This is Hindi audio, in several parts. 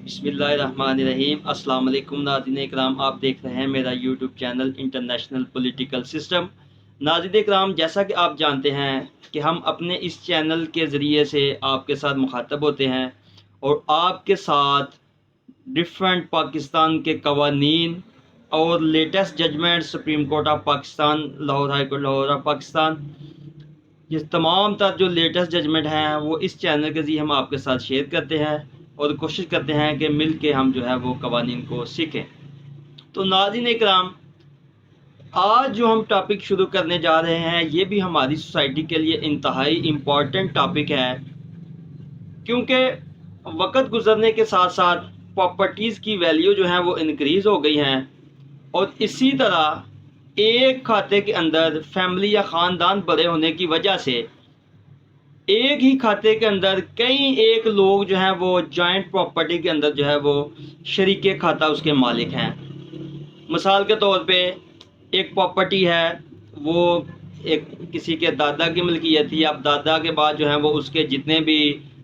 बिस्मिल्लाहिर्रहमानिर्रहीम। अस्सलाम वालेकुम नाज़रीन इकराम, आप देख रहे हैं मेरा YouTube channel international political system. नाज़रीन इकराम, जैसा कि आप जानते हैं कि हम अपने इस चैनल के ज़रिए से आपके साथ मुखातब होते हैं और आपके साथ डिफरेंट पाकिस्तान के कवानीन और latest judgement Supreme Court of Pakistan, Lahore High Court Lahore of Pakistan, ये तमाम तर जो लेटेस्ट जजमेंट हैं वो इस चैनल के ज़रिए हम आपके साथ शेयर करते हैं और कोशिश करते हैं कि मिल के हम जो है वो कवानीन को सीखें। तो नाज़रीन इकराम, आज जो हम टॉपिक शुरू करने जा रहे हैं ये भी हमारी सोसाइटी के लिए इंतहाई इम्पॉर्टेंट टॉपिक है, क्योंकि वक्त गुजरने के साथ साथ प्रॉपर्टीज़ की वैल्यू जो है वो इंक्रीज़ हो गई हैं और इसी तरह एक खाते के अंदर फैमिली या ख़ानदान बड़े होने की वजह से एक ही खाते के अंदर कई एक लोग जो हैं वो जॉइंट प्रॉपर्टी के अंदर जो है वो शरीके खाता उसके मालिक हैं। मिसाल के तौर पे एक प्रॉपर्टी है, वो एक किसी के दादा की मिल्कियत थी। अब दादा के बाद जो है वो उसके जितने भी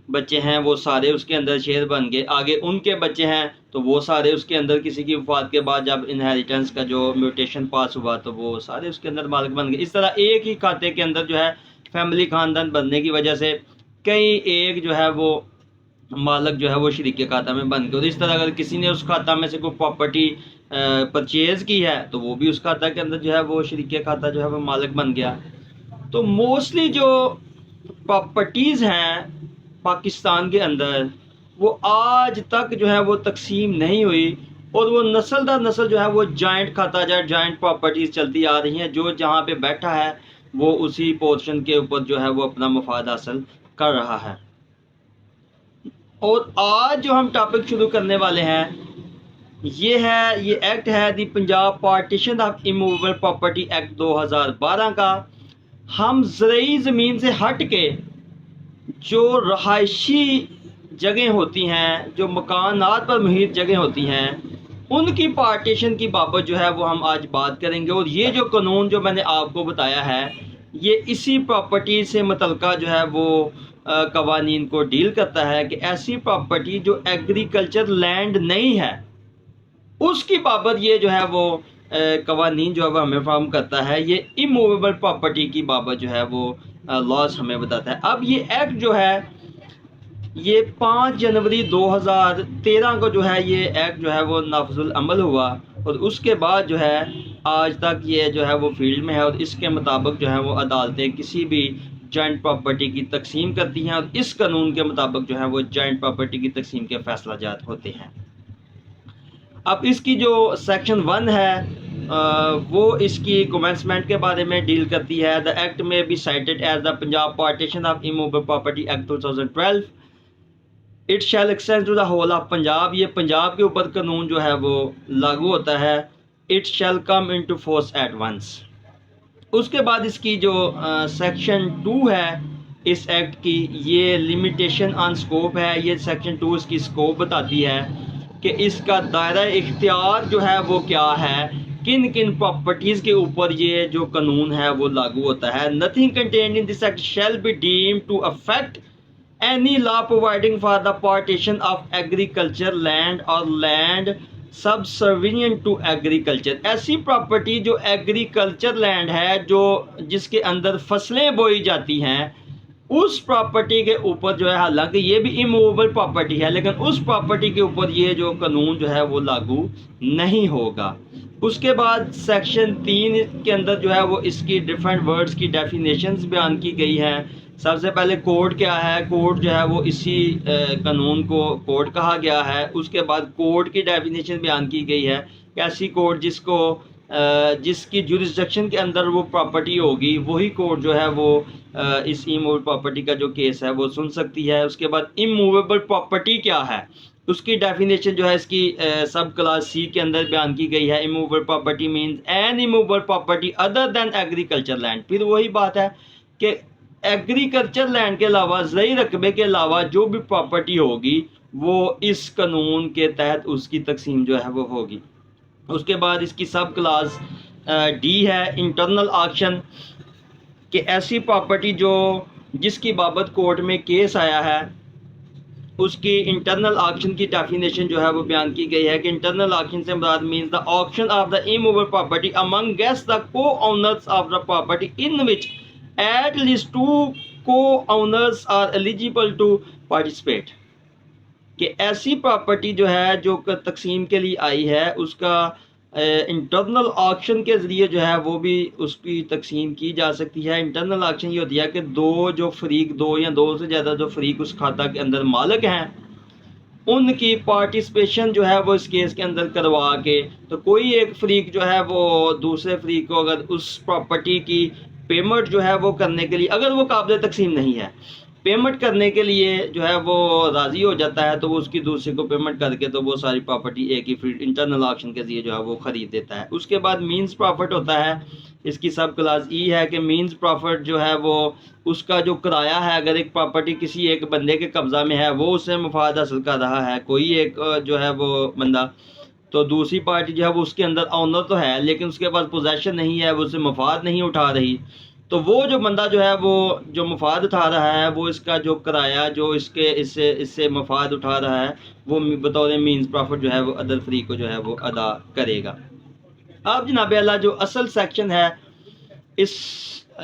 बच्चे हैं वो सारे उसके अंदर शेयर बन गए। आगे उनके बच्चे हैं तो वो सारे उसके अंदर, किसी की वफात के बाद जब इनहेरिटेंस का जो म्यूटेशन पास हुआ तो वो सारे उसके अंदर मालिक बन गए। इस तरह एक ही खाते के अंदर जो है फैमिली खानदान बनने की वजह से कई एक जो है वो मालक जो है वो शरीके खाता में बन गए। और इस तरह अगर किसी ने उस खाता में से कोई प्रॉपर्टी परचेज़ की है तो वो भी उस खाता के अंदर जो है वो शरीके खाता जो है वो मालिक बन गया। तो मोस्टली जो प्रॉपर्टीज़ हैं पाकिस्तान के अंदर वो आज तक जो है वो तकसीम नहीं हुई और वो नस्ल दर नस्ल जो है वो जॉइंट खाता या जॉइंट प्रॉपर्टीज़ चलती आ रही हैं। जो जहाँ पे बैठा है वो उसी पोर्शन के ऊपर जो है वो अपना मफाद हासिल कर रहा है। और आज जो हम टॉपिक शुरू करने वाले हैं ये एक्ट है the Punjab partition of immovable property act 2012 का। हम ज़रूरी ज़मीन से हट के जो रहायशी जगह होती हैं, जो मकानात पर मुहित जगह होती हैं, उनकी पार्टीशन की बाबत जो है वो हम आज बात करेंगे। और ये जो कानून जो मैंने आपको बताया है ये इसी प्रॉपर्टी से मुतल्लिका जो है वो कवानीन को डील करता है कि ऐसी प्रॉपर्टी जो एग्रीकल्चर लैंड नहीं है उसकी बाबत ये जो है वो कवानीन जो है वो हमें फॉर्म करता है। ये इमूवेबल प्रॉपर्टी की बाबत जो है वो लॉज हमें बताता है। अब ये एक्ट जो है ये 5 जनवरी 2013 को जो है ये एक्ट जो है वो नाफिजुल अमल हुआ और उसके बाद जो है आज तक ये जो है वो फील्ड में है और इसके मुताबिक जो है वो अदालतें किसी भी जॉइंट प्रॉपर्टी की तकसीम करती हैं और इस कानून के मुताबिक जो है वो जॉइंट प्रॉपर्टी की तकसीम के फैसला जात होते हैं। अब इसकी जो सेक्शन 1 है वो इसकी कमेंसमेंट के बारे में डील करती है। द एक्ट में be cited as the Punjab partition of immovable property act 2012। It shall extend to the whole of Punjab. ये पंजाब के ऊपर कानून जो है वो लागू होता है। It shall come into force at once. उसके बाद इसकी जो सेक्शन 2 है इस एक्ट की, ये लिमिटेशन ऑन स्कोप है। ये सेक्शन 2 इसकी स्कोप बताती है कि इसका दायरा इख्तियार जो है वो क्या है, किन किन प्रॉपर्टीज़ के ऊपर ये जो कानून है वो लागू होता है। Nothing contained in this act shall be deemed to affect any law providing for the partition of agriculture land और लैंड सबसर्विएंट टू एग्रीकल्चर। ऐसी प्रॉपर्टी जो एग्रीकल्चर लैंड है, जो जिसके अंदर फसलें बोई जाती हैं, उस प्रॉपर्टी के ऊपर जो है, हालांकि ये भी इमूवेबल प्रॉपर्टी है लेकिन उस प्रॉपर्टी के ऊपर ये जो कानून जो है वो लागू नहीं होगा। उसके बाद सेक्शन 3 के अंदर जो है वो इसकी डिफरेंट वर्ड्स की डेफिनेशंस बयान की गई हैं। सबसे पहले कोड क्या है, कोड जो है वो इसी कानून को कोड कहा गया है। उसके बाद कोड की डेफिनेशन बयान की गई है, कैसी कोड जिसको जिसकी जुरिसडिक्शन के अंदर वो प्रॉपर्टी होगी वही कोर्ट जो है वो इस इमूवेबल प्रॉपर्टी का जो केस है वो सुन सकती है। उसके बाद इमूवेबल प्रॉपर्टी क्या है उसकी डेफिनेशन जो है इसकी सब क्लास सी के अंदर बयान की गई है। Immovable property means N immovable property other than agriculture land. फिर वही बात है कि एग्रीकल्चर लैंड के अलावा ज़रूरी रकबे के अलावा जो भी प्रॉपर्टी होगी वो इस कानून के तहत उसकी तकसीम जो है वो होगी। उसके बाद इसकी सब क्लास डी है इंटरनल ऑक्शन, कि ऐसी प्रॉपर्टी जो जिसकी बाबत कोर्ट में केस आया है उसकी इंटरनल ऑक्शन की डेफिनेशन जो है वो बयान की गई है कि इंटरनल ऑक्शन से मुराद means the auction of the immovable property amongst the co owners of the property in which at least 2 co owners are eligible to participate. कि ऐसी प्रॉपर्टी जो है जो तकसीम के लिए आई है उसका इंटरनल ऑक्शन के ज़रिए जो है वो भी उसकी तकसीम की जा सकती है। इंटरनल ऑक्शन ये होती है कि दो या दो से ज़्यादा जो फरीक उस खाता के अंदर मालिक हैं उनकी पार्टिसिपेशन जो है वो इस केस के अंदर करवा के, तो कोई एक फरीक जो है वो दूसरे फरीक को अगर उस प्रॉपर्टी की पेमेंट जो है वो करने के लिए, अगर वो काबिल तकसीम नहीं है, पेमेंट करने के लिए जो है वो राज़ी हो जाता है तो वो उसकी दूसरे को पेमेंट करके तो वो सारी प्रॉपर्टी एक ही फिर इंटरनल ऑक्शन के जरिए जो है वो ख़रीद देता है। उसके बाद मींस प्रॉफिट होता है, इसकी सब क्लास ई है कि मींस प्रॉफिट जो है वो उसका जो किराया है, अगर एक प्रॉपर्टी किसी एक बंदे के कब्ज़ा में है वो उससे मुफाद हासिल कर रहा है कोई एक जो है वो बंदा, तो दूसरी पार्टी जो है वो उसके अंदर ऑनर तो है लेकिन उसके पास पोजेशन नहीं है, वो उससे मुफाद नहीं उठा रही, तो वो जो बंदा जो है वो जो मुफाद उठा रहा है वो इसका जो किराया जो इसके इससे इससे मुफाद उठा रहा है वो बतौर मीन्स प्रॉफिट जो है वो अदर फ्री को जो है वो अदा करेगा। अब जनाब अल्लाह जो असल सेक्शन है इस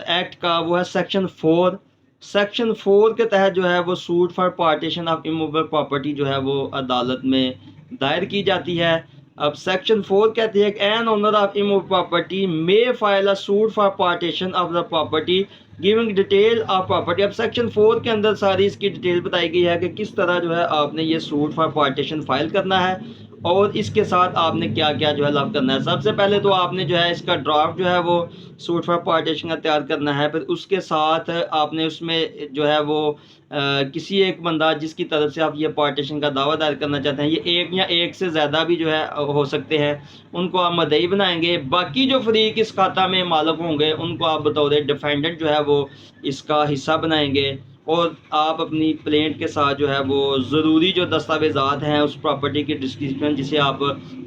एक्ट का वो है सेक्शन 4। सेक्शन 4 के तहत जो है वो suit for partition of immovable property जो है वो अदालत में दायर की जाती है। अब सेक्शन 4 कहती है कि an owner of immovable property may file a suit for partition of the property giving detail of property. अब सेक्शन 4 के अंदर सारी इसकी डिटेल बताई गई है कि किस तरह जो है आपने ये सूट फॉर पार्टीशन फाइल करना है और इसके साथ आपने क्या क्या जो है लव करना है। सबसे पहले तो आपने जो है इसका ड्राफ्ट जो है वो सूट फॉर पार्टीशन का तैयार करना है, फिर उसके साथ आपने उसमें जो है वो किसी एक बंदा जिसकी तरफ से आप ये पार्टीशन का दावा दायर करना चाहते हैं, ये एक या एक से ज़्यादा भी जो है हो सकते हैं, उनको आप मदई बनाएंगे। बाकी जो फरीक इस खाता में मालिक होंगे उनको आप बतौर डिफेंडेंट जो है वो इसका हिस्सा बनाएंगे और आप अपनी प्लेंट के साथ जो है वो ज़रूरी जो दस्तावेज़ात हैं उस प्रॉपर्टी की डिस्क्रिप्शन जिसे आप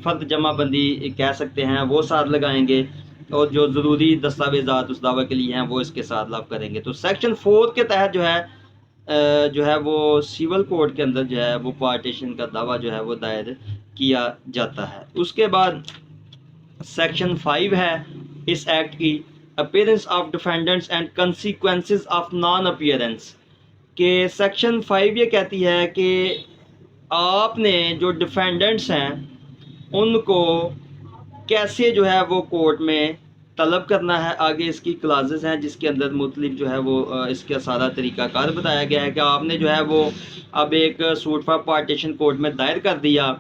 फ़र्द जमाबंदी कह सकते हैं वो साथ लगाएंगे और जो ज़रूरी दस्तावेज़ात उस दावा के लिए हैं वो इसके साथ लाभ करेंगे। तो सेक्शन 4 के तहत जो है वो सिविल कोर्ट के अंदर जो है वो पार्टीशन का दावा जो है वो दायर किया जाता है। उसके बाद सेक्शन 5 है इस एक्ट की, appearance of defendants and consequences of non appearance. के सेक्शन 5 ये कहती है कि आपने जो डिफेंडेंट्स हैं उनको कैसे जो है वो कोर्ट में तलब करना है। आगे इसकी क्लासेस हैं जिसके अंदर मुख्तलिफ जो है वो इसका सारा तरीक़ाकार बताया गया है कि आपने जो है वो अब एक सूट फॉर पार्टीशन कोर्ट में दायर कर दिया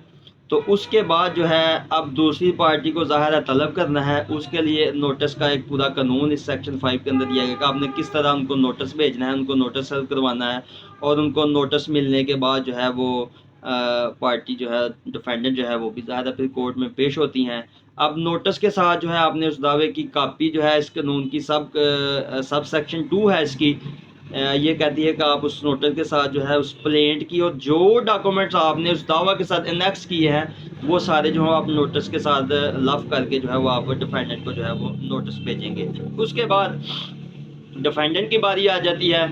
तो उसके बाद जो है अब दूसरी पार्टी को ज़ाहिर है तलब करना है, उसके लिए नोटिस का एक पूरा कानून इस सेक्शन 5 के अंदर दिया गया कि आपने किस तरह उनको नोटिस भेजना है, उनको नोटिस सर्व करवाना है और उनको नोटिस मिलने के बाद जो है वो पार्टी जो है डिफेंडेंट जो है वो भी ज़्यादा फिर कोर्ट में पेश होती हैं। अब नोटिस के साथ जो है आपने उस दावे की कापी जो है इस कानून की सब सेक्शन 2 है इसकी, ये कहती है कि आप उस नोटिस के साथ जो है उस प्लेंट की और जो डॉक्यूमेंट्स आपने उस दावा के साथ इनेक्स किए हैं वो सारे जो है आप नोटिस के साथ लफ करके जो है वो आप डिफेंडेंट को जो है वो नोटिस भेजेंगे। उसके बाद डिफेंडेंट की बारी आ जाती है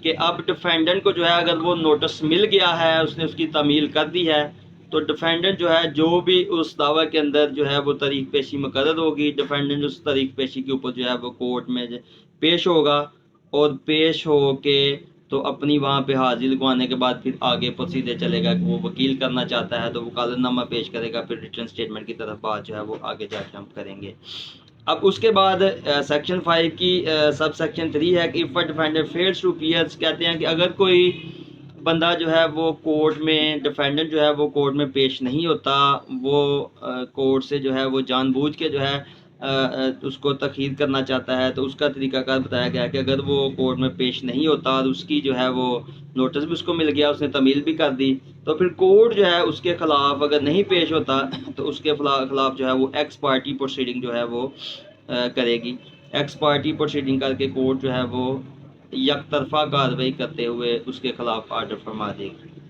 कि अब डिफेंडेंट को जो है अगर वो नोटिस मिल गया है, उसने उसकी तमील कर दी है, तो डिफेंडेंट जो है जो भी उस दावा के अंदर जो है वो तरीक़ पेशी मुकर्रर होगी, डिफेंडेंट उस तरीक़ पेशी के ऊपर जो है वो कोर्ट में पेश होगा और पेश हो के तो अपनी वहाँ पे हाजिरी लगवाने के बाद फिर आगे प्रोसीजर चलेगा कि वो वकील करना चाहता है तो वकालतनामा पेश करेगा, फिर रिटर्न स्टेटमेंट की तरफ बात जो है वो आगे जाके हम करेंगे। अब उसके बाद सेक्शन 5 की सब सेक्शन 3 है कि if a defendant fails to appear, कहते हैं कि अगर कोई बंदा जो है वो कोर्ट में डिफेंडेंट जो है वो कोर्ट में पेश नहीं होता, वो कोर्ट से जो है वो जानबूझ के जो है उसको तखीर करना चाहता है, तो उसका तरीकाकार बताया गया है कि अगर वो कोर्ट में पेश नहीं होता और उसकी जो है वो नोटिस भी उसको मिल गया, उसने तमील भी कर दी, तो फिर कोर्ट जो है उसके ख़िलाफ़ अगर नहीं पेश होता तो उसके ख़िलाफ़ जो है वो एक्स पार्टी प्रोसीडिंग जो है वो करेगी। एक्स पार्टी प्रोसीडिंग करके कोर्ट जो है वो यकतरफा कार्रवाई करते हुए उसके ख़िलाफ़ आर्डर फरमा देगी।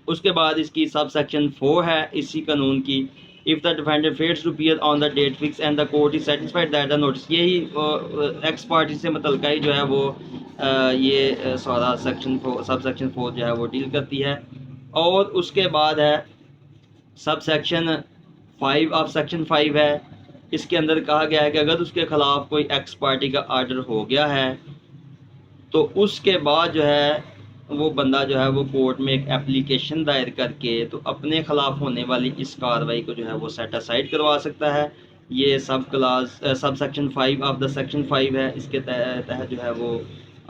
उसके बाद इसकी सब सेक्शन 4 है इसी कानून की, if the defendant fails to appear on the date fix and the court is satisfied that the notice, यही एक्स पार्टी से मुतल्लिक़ ही जो है वो ये सारा सेक्शन 4 सब सेक्शन 4 जो है वो डील करती है। और उसके बाद है सब सेक्शन 5 ऑफ सेक्शन 5 है। इसके अंदर कहा गया है कि अगर उसके ख़िलाफ़ कोई एक्स पार्टी का आर्डर हो गया है तो उसके बाद जो है वो बंदा जो है वो कोर्ट में एक एप्लीकेशन दायर करके तो अपने ख़िलाफ़ होने वाली इस कार्रवाई को जो है वो सेट असाइड करवा सकता है। ये sub section 5 of the section 5 है। इसके तहत जो है वो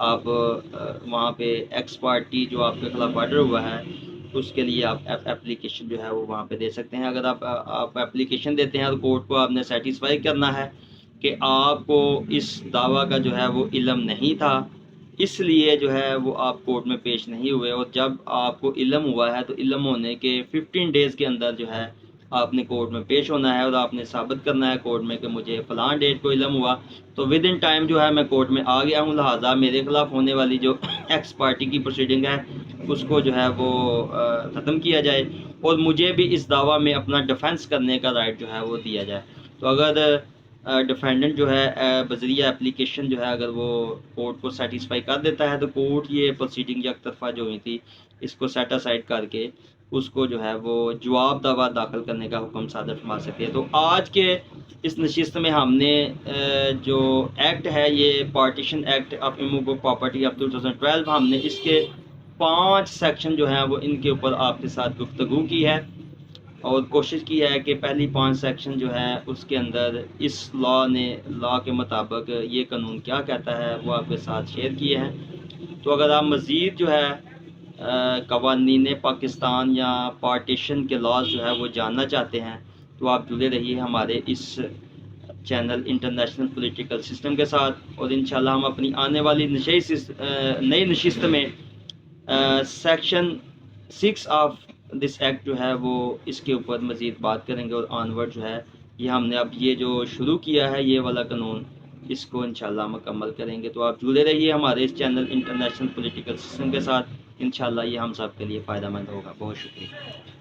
आप वहाँ पे एक्स पार्टी जो आपके ख़िलाफ़ आर्डर हुआ है उसके लिए आप एप्लीकेशन जो है वो वहाँ पे दे सकते हैं। अगर आप एप्लीकेशन देते हैं तो कोर्ट को आपने सेटिस्फाई करना है कि आपको इस दावा का जो है वो इल्म नहीं था, इसलिए जो है वो आप कोर्ट में पेश नहीं हुए। और जब आपको इल्म हुआ है तो इल्म होने के 15 डेज़ के अंदर जो है आपने कोर्ट में पेश होना है और आपने साबित करना है कोर्ट में कि मुझे फ़लाँ डेट को इल्म हुआ, तो विद इन टाइम जो है मैं कोर्ट में आ गया हूँ, लिहाजा मेरे ख़िलाफ़ होने वाली जो एक्स पार्टी की प्रोसीडिंग है उसको जो है वो ख़त्म किया जाए और मुझे भी इस दावा में अपना डिफेंस करने का राइट जो है वो दिया जाए। तो अगर डिफेंडेंट जो है बजरिया एप्लीकेशन जो है अगर वो कोर्ट को सेटिस्फाई कर देता है तो कोर्ट ये प्रोसीडिंग एक तरफा जो हुई थी इसको सेट असाइड करके उसको जो है वो जवाब दावा दाखिल करने का हुक्म सादर फरमा सकती है। तो आज के इस नशिस्त में हमने जो एक्ट है ये partition act of immovable property of 2012 हमने इसके 5 सेक्शन जो हैं वो इनके ऊपर आपके साथ गुफ्तगू की है और कोशिश की है कि पहली 5 सेक्शन जो है उसके अंदर इस लॉ के मुताबिक ये कानून क्या कहता है वो आपके साथ शेयर किए हैं। तो अगर आप मज़ीद जो है कवानीन पाकिस्तान या पार्टीशन के लॉज जो है वो जानना चाहते हैं तो आप जुड़े रहिए हमारे इस चैनल इंटरनेशनल पॉलिटिकल सिस्टम के साथ। और इंशाल्लाह हम अपनी आने वाली नई नशिस्त में सेक्शन 6 ऑफ दिस एक्ट जो है वो इसके ऊपर मज़ीद बात करेंगे और ऑनवर्ड जो है ये हमने अब ये जो शुरू किया है ये वाला कानून इसको इंशाल्लाह मुकम्मल करेंगे। तो आप जुड़े रहिए हमारे इस चैनल इंटरनेशनल पॉलिटिकल सिस्टम के साथ, इंशाल्लाह ये हम सब के लिए फ़ायदा मंद होगा। बहुत शुक्रिया।